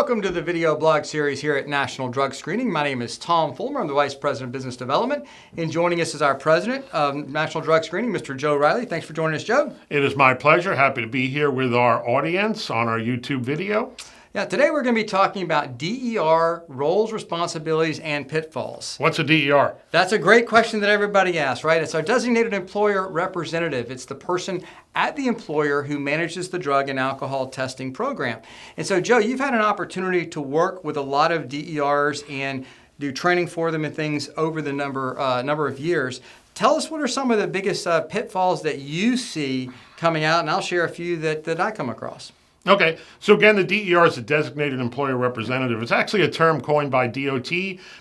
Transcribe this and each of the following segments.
Welcome to the video blog series here at National Drug Screening. My name is Tom Fulmer. I'm the Vice President of Business Development. And joining us is our President of National Drug Screening, Mr. Joe Reilly. Thanks for joining us, Joe. It is my pleasure. Happy to be here with our audience on our YouTube video. Yeah, today we're going to be talking about DER, roles, responsibilities, and pitfalls. What's a DER? That's a great question that everybody asks, right? It's our designated employer representative. It's the person at the employer who manages the drug and alcohol testing program. And so, Joe, you've had an opportunity to work with a lot of DERs and do training for them and things over the number of years. Tell us, what are some of the biggest pitfalls that you see coming out, and I'll share a few that I come across. Okay, so again, the DER is a designated employer representative. It's actually a term coined by DOT,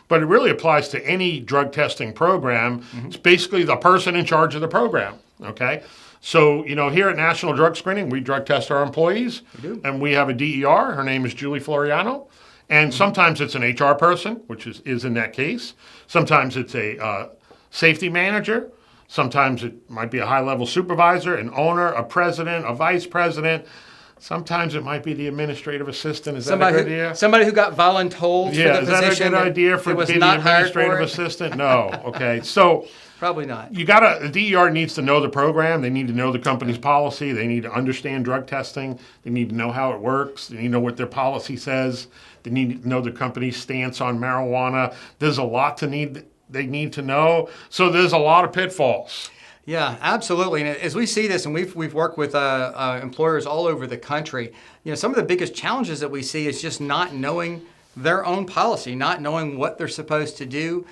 but it really applies to any drug testing program. It's basically the person in charge of the program, okay? So, here at National Drug Screening, we drug test our employees. We do. And we have a DER. Her name is Julie Floriano. And sometimes it's an HR person, which is in that case. Sometimes it's a safety manager. Sometimes it might be a high-level supervisor, an owner, a president, a vice president. Sometimes it might be the administrative assistant. Is that a good idea? Somebody who got voluntold for the position. Is that a good idea for being the administrative assistant? No. Okay. So probably not. The DER needs to know the program. They need to know the company's policy. They need to understand drug testing. They need to know how it works. They need to know what their policy says. They need to know the company's stance on marijuana. There's a lot they need to know. So there's a lot of pitfalls. Yeah, absolutely. And as we see this, and we've worked with employers all over the country, some of the biggest challenges that we see is just not knowing their own policy, not knowing what they're supposed to do,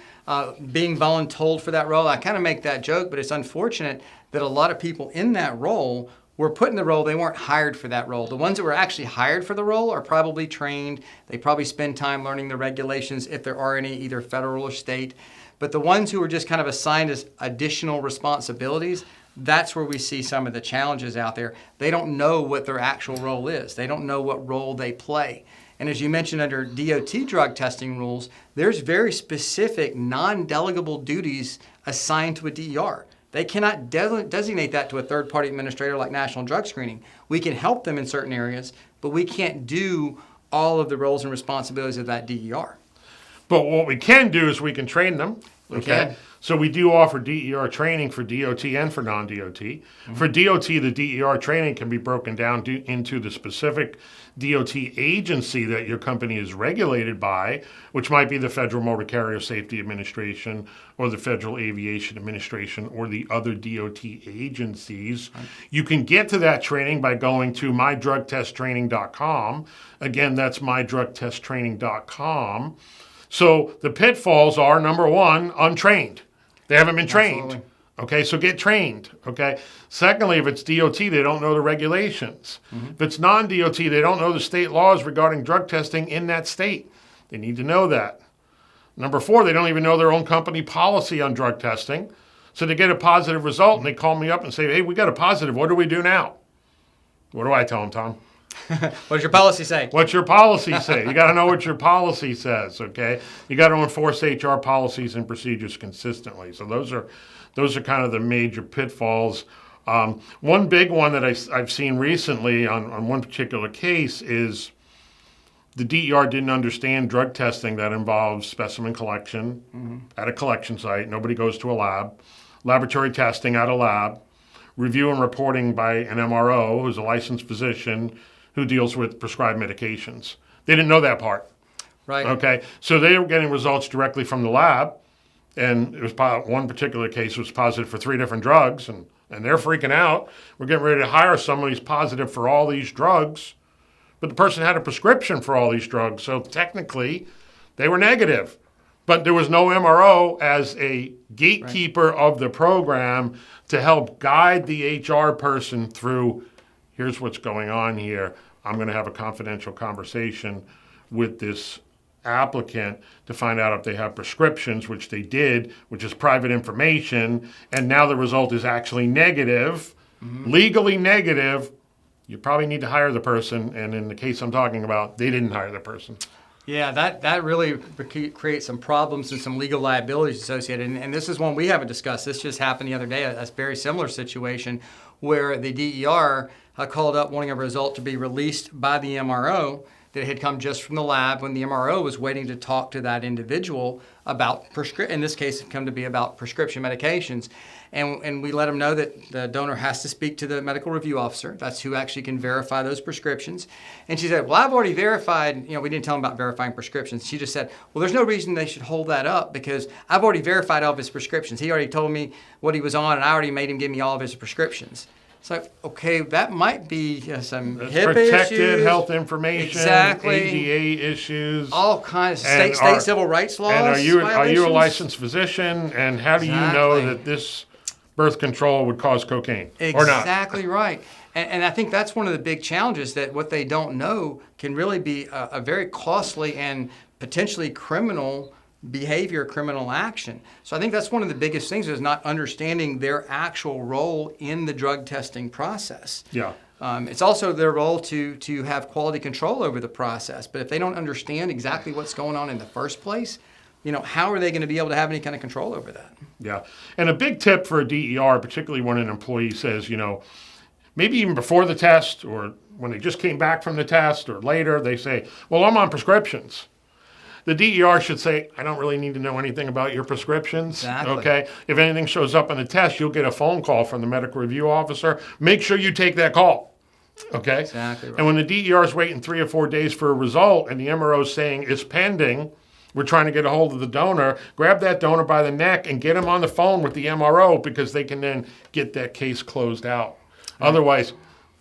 being voluntold for that role. I kind of make that joke, but it's unfortunate that a lot of people in that role were put in the role. They weren't hired for that role. The ones that were actually hired for the role are probably trained. They probably spend time learning the regulations, if there are any, either federal or state. But the ones who are just kind of assigned as additional responsibilities, that's where we see some of the challenges out there. They don't know what their actual role is. They don't know what role they play. And as you mentioned, under DOT drug testing rules, there's very specific non-delegable duties assigned to a DER. They cannot designate that to a third-party administrator like National Drug Screening. We can help them in certain areas, but we can't do all of the roles and responsibilities of that DER. But what we can do is we can train them. We can. So we do offer DER training for DOT and for non-DOT. For DOT, the DER training can be broken down into the specific DOT agency that your company is regulated by, which might be the Federal Motor Carrier Safety Administration or the Federal Aviation Administration or the other DOT agencies. Right. You can get to that training by going to mydrugtesttraining.com. Again, that's mydrugtesttraining.com. So the pitfalls are, number one, untrained. They haven't been trained. Absolutely. Okay, so get trained. Okay. Secondly, if it's DOT, they don't know the regulations. If it's non-DOT, they don't know the state laws regarding drug testing in that state. They need to know that. Number four, they don't even know their own company policy on drug testing. So they get a positive result and they call me up and say, hey, we got a positive. What do we do now? What do I tell them, Tom? What does your policy say? What's your policy say? You got to know what your policy says, okay? You got to enforce HR policies and procedures consistently. So those are kind of the major pitfalls. One big one that I've seen recently on one particular case is the DER didn't understand drug testing that involves specimen collection at a collection site. Nobody goes to a lab. Laboratory testing at a lab. Review and reporting by an MRO, who's a licensed physician, who deals with prescribed medications. They didn't know that part. Right. Okay. So they were getting results directly from the lab, and it was one particular case was positive for 3 different drugs, and they're freaking out. We're getting ready to hire somebody who's positive for all these drugs, but the person had a prescription for all these drugs, so technically they were negative. But there was no MRO as a gatekeeper of the program to help guide the HR person through, here's what's going on here. I'm going to have a confidential conversation with this applicant to find out if they have prescriptions, which they did, which is private information, and now the result is actually negative, legally negative. You probably need to hire the person, and in the case I'm talking about, they didn't hire the person. Yeah, that really creates some problems and some legal liabilities associated. And this is one we haven't discussed. This just happened the other day, a very similar situation where the DER called up wanting a result to be released by the MRO. that had come just from the lab when the MRO was waiting to talk to that individual about, in this case, it come to be about prescription medications. And we let them know that the donor has to speak to the medical review officer. That's who actually can verify those prescriptions. And she said, well, I've already verified, we didn't tell them about verifying prescriptions. She just said, well, there's no reason they should hold that up because I've already verified all of his prescriptions. He already told me what he was on, and I already made him give me all of his prescriptions. So, okay, that might be some That's HIPAA protected issues. health information, Exactly. ADA issues. All kinds of And state civil rights laws. And are you a violations. licensed physician? And how do you know Exactly. that this birth control would cause cocaine or not? Exactly right. And I think that's one of the big challenges, that what they don't know can really be a very costly and potentially criminal behavior, criminal action. So I think that's one of the biggest things, is not understanding their actual role in the drug testing process. Yeah. It's also their role to have quality control over the process. But if they don't understand exactly what's going on in the first place, how are they going to be able to have any kind of control over that? Yeah. And a big tip for a DER, particularly when an employee says, maybe even before the test or when they just came back from the test or later, they say, well, I'm on prescriptions. The DER should say, I don't really need to know anything about your prescriptions. Exactly. Okay. If anything shows up on the test, you'll get a phone call from the medical review officer. Make sure you take that call. Okay. Exactly right. And when the DER is waiting 3 or 4 days for a result and the MRO is saying it's pending, we're trying to get a hold of the donor, grab that donor by the neck and get him on the phone with the MRO, because they can then get that case closed out. Right. Otherwise,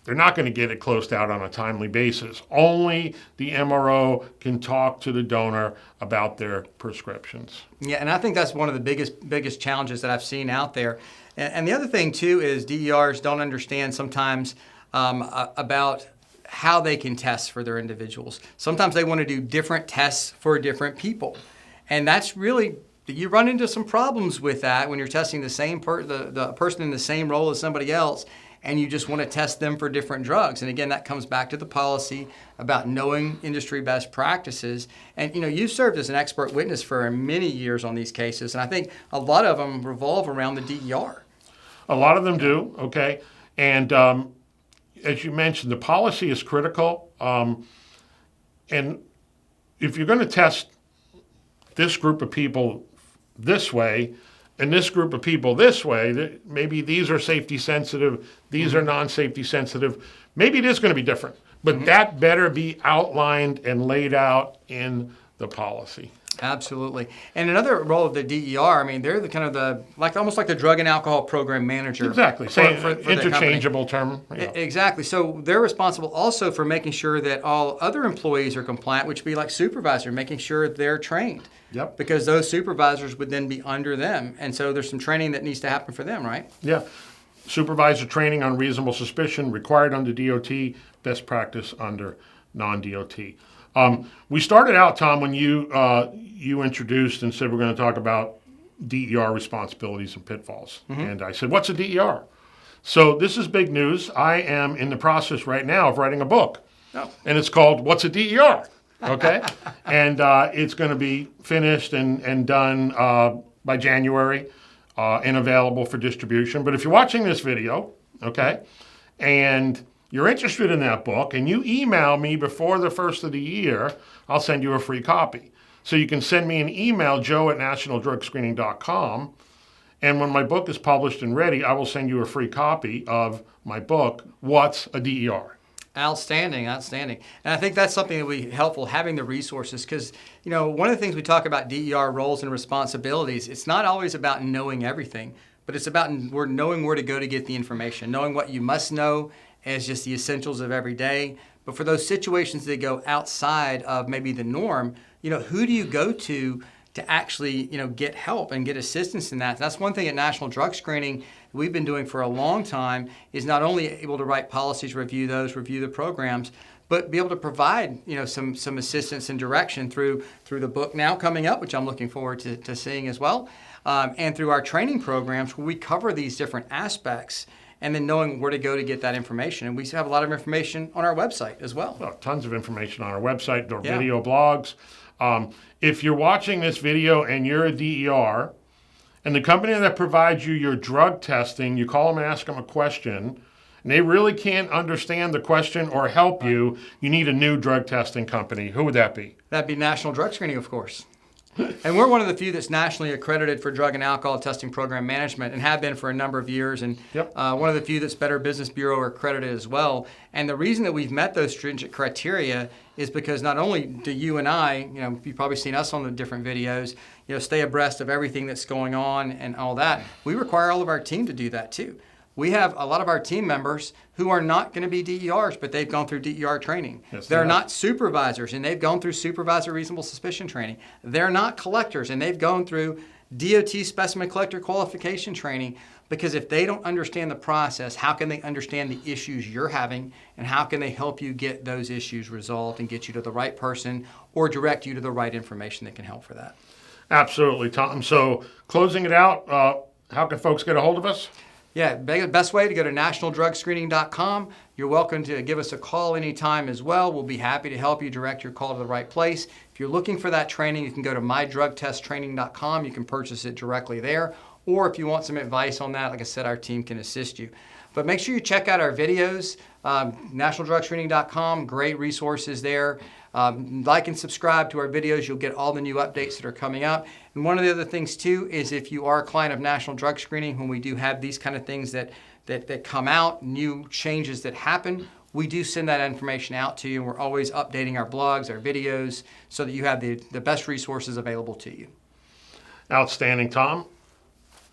they're not going to get it closed out on a timely basis. Only the MRO can talk to the donor about their prescriptions. Yeah, and I think that's one of the biggest challenges that I've seen out there. And the other thing, too, is DERs don't understand sometimes about how they can test for their individuals. Sometimes they want to do different tests for different people. And that's really, you run into some problems with that when you're testing the same the person in the same role as somebody else, and you just want to test them for different drugs. And again, that comes back to the policy about knowing industry best practices. And you've served as an expert witness for many years on these cases, and I think a lot of them revolve around the DER. A lot of them do, okay. And as you mentioned, the policy is critical. And if you're going to test this group of people this way, and this group of people this way, maybe these are safety sensitive, these are non-safety sensitive, maybe it is going to be different. But that better be outlined and laid out in the policy. Absolutely. And another role of the DER, they're almost like the drug and alcohol program manager. Exactly. For interchangeable term. Yeah. Exactly. So they're responsible also for making sure that all other employees are compliant, which would be like supervisor, making sure they're trained. Yep. Because those supervisors would then be under them. And so there's some training that needs to happen for them, right? Yeah. Supervisor training on reasonable suspicion required under DOT, best practice under non-DOT. We started out, Tom, when you introduced and said we're going to talk about DER responsibilities and pitfalls. And I said, what's a DER? So this is big news. I am in the process right now of writing a book. Oh. And it's called What's a DER? Okay? And it's going to be finished and done by January and available for distribution. But if you're watching this video, okay, and you're interested in that book and you email me before the first of the year, I'll send you a free copy. So you can send me an email, joe@nationaldrugscreening.com, and when my book is published and ready, I will send you a free copy of my book, What's a DER? Outstanding. And I think that's something that would be helpful, having the resources, because one of the things we talk about DER roles and responsibilities, it's not always about knowing everything, but it's about knowing where to go to get the information, knowing what you must know as just the essentials of every day. But for those situations that go outside of maybe the norm, who do you go to actually, get help and get assistance in that? That's one thing at National Drug Screening we've been doing for a long time, is not only able to write policies, review the programs, but be able to provide, some assistance and direction through the book now coming up, which I'm looking forward to seeing as well, and through our training programs where we cover these different aspects, and then knowing where to go to get that information. And we have a lot of information on our website as well. Well, tons of information on our website, our video blogs. If you're watching this video and you're a DER, and the company that provides you your drug testing, you call them and ask them a question, and and they really can't understand the question or help you, you need a new drug testing company. Who would that be? That'd be National Drug Screening, of course. And we're one of the few that's nationally accredited for drug and alcohol testing program management and have been for a number of years. And Yep. one of the few that's Better Business Bureau accredited as well. And the reason that we've met those stringent criteria is because not only do you and I, you've probably seen us on the different videos, stay abreast of everything that's going on and all that, we require all of our team to do that too. We have a lot of our team members who are not going to be DERs, but they've gone through DER training. Yes, They're they not supervisors, and they've gone through supervisor reasonable suspicion training. They're not collectors, and they've gone through DOT specimen collector qualification training, because if they don't understand the process, how can they understand the issues you're having, and how can they help you get those issues resolved and get you to the right person or direct you to the right information that can help for that? Absolutely, Tom. So closing it out, how can folks get a hold of us? Yeah, best way to go to nationaldrugscreening.com. You're welcome to give us a call anytime as well. We'll be happy to help you direct your call to the right place. If you're looking for that training, you can go to mydrugtesttraining.com. You can purchase it directly there. Or if you want some advice on that, like I said, our team can assist you. But make sure you check out our videos, nationaldrugscreening.com, great resources there. Like and subscribe to our videos. You'll get all the new updates that are coming up. And one of the other things too is if you are a client of National Drug Screening, when we do have these kind of things that come out, new changes that happen, we do send that information out to you. And we're always updating our blogs, our videos, so that you have the best resources available to you. Outstanding, Tom.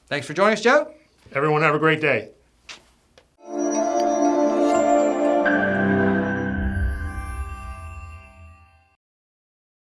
Thanks for joining us, Joe. Everyone have a great day.